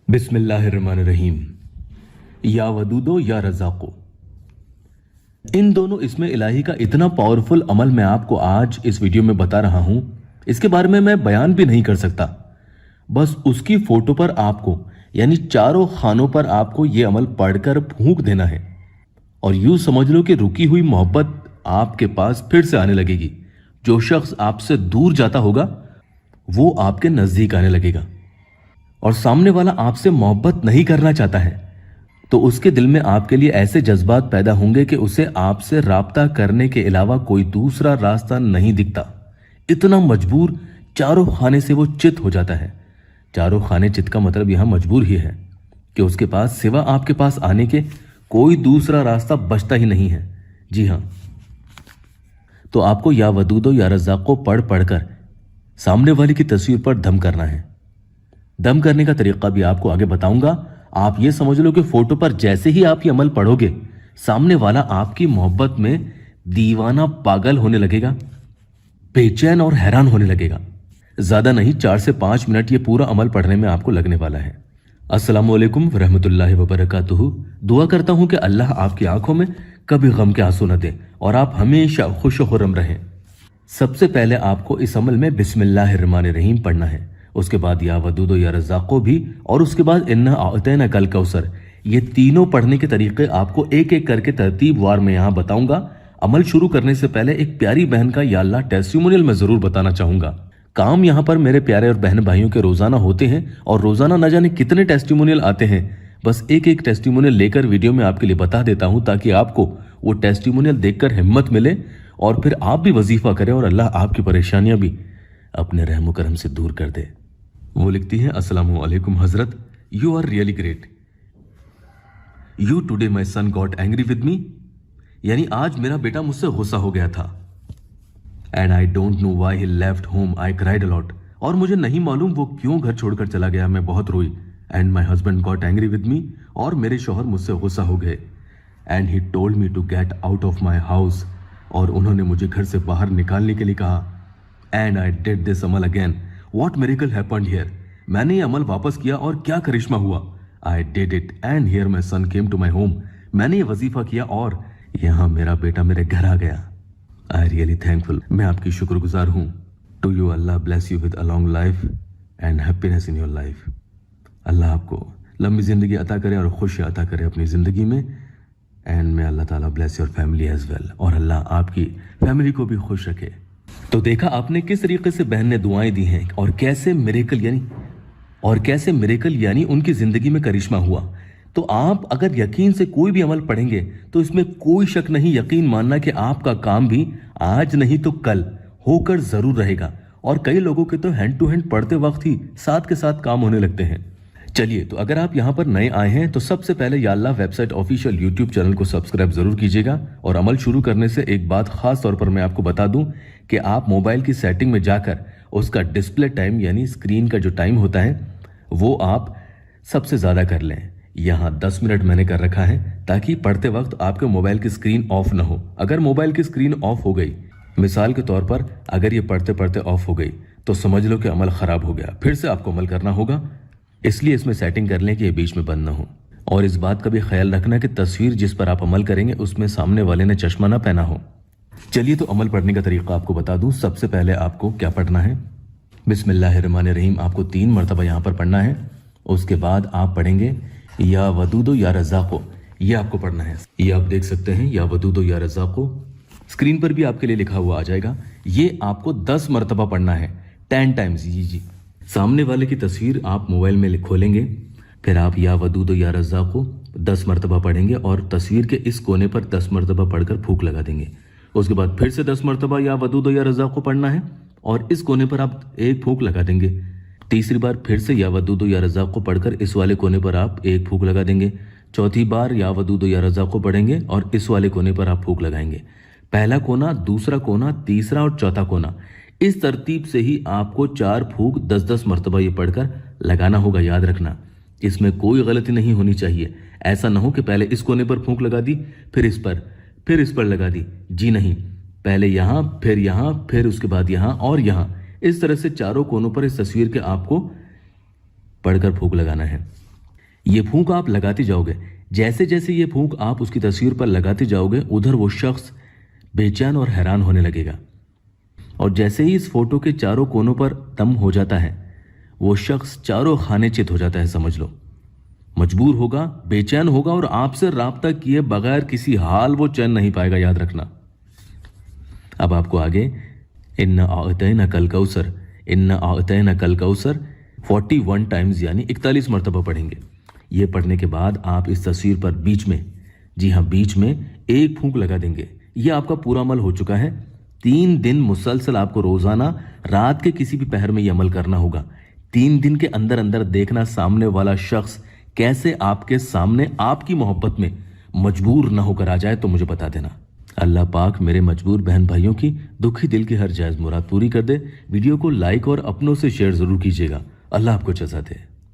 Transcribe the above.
बिस्मिल्लाहिर्रहमानिर्रहीम। या वदूदो या रज़ाक़ो, इन दोनों इसमें इलाही का इतना पावरफुल अमल मैं आपको आज इस वीडियो में बता रहा हूं, इसके बारे में मैं बयान भी नहीं कर सकता। बस उसकी फोटो पर आपको यानी चारों खानों पर आपको यह अमल पढ़कर फूंक देना है और यूं समझ लो कि रुकी हुई मोहब्बत आपके पास फिर से आने लगेगी। जो शख्स आपसे दूर जाता होगा वो आपके नजदीक आने लगेगा और सामने वाला आपसे मोहब्बत नहीं करना चाहता है तो उसके दिल में आपके लिए ऐसे जज्बात पैदा होंगे कि उसे आपसे राब्ता करने के अलावा कोई दूसरा रास्ता नहीं दिखता। इतना मजबूर चारों खाने से वो चित हो जाता है। चारों खाने चित का मतलब यहां मजबूर ही है कि उसके पास सिवा आपके पास आने के कोई दूसरा रास्ता बचता ही नहीं है। जी हां, तो आपको या वदूदो या रज़ाक़ो पढ़ पढ़कर सामने वाले की तस्वीर पर दम करना है। दम करने का तरीका भी आपको आगे बताऊंगा। आप ये समझ लो कि फोटो पर जैसे ही आप ये अमल पढ़ोगे, सामने वाला आपकी मोहब्बत में दीवाना पागल होने लगेगा, बेचैन और हैरान होने लगेगा। ज्यादा नहीं, 4 से 5 मिनट ये पूरा अमल पढ़ने में आपको लगने वाला है। अस्सलामु अलैकुम रहमतुल्लाहि व बरकातुहू। दुआ करता हूं कि अल्लाह आपकी आंखों में कभी गम के आंसू न दे और आप हमेशा खुश व खुर्रम रहें। सबसे पहले आपको इस अमल में बिस्मिल्लाहिर्रहमानिर्रहीम पढ़ना है, उसके बाद या वदूदो या रज़ाक़ो भी, और उसके बाद इन्ना आतैना कल कौसर। ये तीनों पढ़ने के तरीके आपको एक एक करके तरतीब वार में यहां बताऊंगा। अमल शुरू करने से पहले एक प्यारी बहन का या अल्लाह टेस्टिमोनियल मैं जरूर बताना चाहूंगा। काम यहां पर मेरे प्यारे और बहन भाइयों के रोजाना होते हैं और रोजाना न जाने कितने टेस्टिमोनियल आते हैं। बस एक एक टेस्टिमोनियल लेकर वीडियो में आपके लिए बता देता हूं ताकि आपको वो टेस्टिमोनियल देखकर हिम्मत मिले और फिर आप भी वजीफा करें और अल्लाह आपकी परेशानियां भी अपने रहम करम से दूर कर दे। वो लिखती हैं, अस्सलामु अलैकुम हजरत, you are really great. You today my son got angry with me, यानी आज मेरा बेटा मुझसे गुस्सा हो गया था। And I don't know why he left home, I cried a lot, और मुझे नहीं मालूम वो क्यों घर छोड़कर चला गया, मैं बहुत रोई। And my husband got angry with me, और मेरे शौहर मुझसे गुस्सा हो गए। And he told me to get out of my house, और उन्होंने मुझे घर से बाहर निकालने के लिए कहा। एंड आई डिड दिस अमल again, what miracle happened here, मैंने ये अमल वापस किया और क्या करिश्मा हुआ। I did it and here my son came to my home, मैंने ये वजीफा किया और यहाँ मेरा बेटा मेरे घर आ गया। आई रियली थैंकफुल, मैं आपकी शुक्रगुजार हूँ। To you Allah bless you with a long life and happiness in your life. अल्लाह आपको लंबी जिंदगी अता करे और खुशी अता करे अपनी जिंदगी में। एंड मे अल्लाह ताला bless your family as well, और अल्लाह आपकी फैमिली को भी खुश रखे। तो देखा आपने किस तरीके से बहन ने दुआएं दी हैं और कैसे मिरेकल यानी उनकी जिंदगी में करिश्मा हुआ। तो आप अगर यकीन से कोई भी अमल पढ़ेंगे तो इसमें कोई शक नहीं, यकीन मानना कि आपका काम भी आज नहीं तो कल होकर जरूर रहेगा। और कई लोगों के तो हैंड टू हैंड पढ़ते वक्त ही साथ के साथ काम होने लगते हैं। चलिए, तो अगर आप यहाँ पर नए आए हैं तो सबसे पहले या अल्लाह वेबसाइट ऑफिशियल यूट्यूब चैनल को सब्सक्राइब जरूर कीजिएगा। और अमल शुरू करने से एक बात खास तौर पर मैं आपको बता दूं कि आप मोबाइल की सेटिंग में जाकर उसका डिस्प्ले टाइम यानी स्क्रीन का जो टाइम होता है वो आप सबसे ज्यादा कर लें। यहाँ 10 मिनट मैंने कर रखा है ताकि पढ़ते वक्त आपके मोबाइल की स्क्रीन ऑफ ना हो। अगर मोबाइल की स्क्रीन ऑफ हो गई, मिसाल के तौर पर अगर ये पढ़ते पढ़ते ऑफ हो गई, तो समझ लो कि अमल खराब हो गया, फिर से आपको अमल करना होगा। इसलिए इसमें सेटिंग कर लें कि ये बीच में बंद ना हो। और इस बात का भी ख्याल रखना कि तस्वीर जिस पर आप अमल करेंगे उसमें सामने वाले ने चश्मा ना पहना हो। चलिए, तो अमल पढ़ने का तरीका आपको बता दूं। सबसे पहले आपको क्या पढ़ना है, बिस्मिल्लाहिर्रहमानिर्रहीम आपको 3 मरतबा यहाँ पर पढ़ना है। उसके बाद आप पढ़ेंगे या वदूदो या रज़ाक़ो, ये आपको पढ़ना है। ये आप देख सकते हैं, या वदूदो या रज़ाक़ो स्क्रीन पर भी आपके लिए लिखा हुआ आ जाएगा। ये आपको 10 मरतबा पढ़ना है, 10 टाइम्स। जी, सामने वाले की तस्वीर आप मोबाइल में खोलेंगे, फिर आप या वदूदो या रज़ाक़ो 10 मरतबा पढ़ेंगे और तस्वीर के इस कोने पर 10 मरतबा पढ़कर फूंक लगा देंगे। उसके बाद फिर से 10 मरतबा या वदूदो या रज़ाक़ो पढ़ना है और इस कोने पर आप एक फूंक लगा देंगे। तीसरी बार फिर से या वदूदो या रज़ाक़ो पढ़कर इस वाले कोने पर आप एक फूंक लगा देंगे। चौथी बार या वदूदो या रज़ाक़ो पढ़ेंगे और इस वाले कोने पर आप फूंक लगाएंगे। पहला कोना, दूसरा कोना, तीसरा और चौथा कोना, इस तरतीब से ही आपको 4 फूंक 10-10 मरतबा ये पढ़कर लगाना होगा। याद रखना, इसमें कोई गलती नहीं होनी चाहिए। ऐसा ना हो कि पहले इस कोने पर फूंक लगा दी, फिर इस पर लगा दी। जी नहीं, पहले यहाँ, फिर उसके बाद यहाँ और यहाँ, इस तरह से चारों कोनों पर इस तस्वीर के आपको पढ़कर फूंक लगाना है। ये फूंक आप लगाते जाओगे, जैसे जैसे ये फूंक आप उसकी तस्वीर पर लगाते जाओगे उधर वो शख्स बेचैन और हैरान होने लगेगा। और जैसे ही इस फोटो के चारों कोनों पर दम हो जाता है वो शख्स चारों खाने चित हो जाता है, समझ लो। मजबूर होगा, बेचैन होगा और आपसे राब्ता किए बगैर किसी हाल वो चैन नहीं पाएगा, याद रखना। अब आपको आगे इन्ना आअतैना कल कौसर, इन्ना आअतैना कल कौसर 41 टाइम्स यानी 41 मरतबा पढ़ेंगे। ये पढ़ने के बाद आप इस तस्वीर पर बीच में, जी हाँ बीच में एक फूंक लगा देंगे। ये आपका पूरा अमल हो चुका है। 3 दिन मुसलसल आपको रोजाना रात के किसी भी पहर में ये अमल करना होगा। 3 दिन के अंदर अंदर देखना सामने वाला शख्स कैसे आपके सामने आपकी मोहब्बत में मजबूर ना होकर आ जाए, तो मुझे बता देना। अल्लाह पाक मेरे मजबूर बहन भाइयों की दुखी दिल की हर जायज मुराद पूरी कर दे। वीडियो को लाइक और अपनों से शेयर जरूर कीजिएगा। अल्लाह आपको जज़ा दे।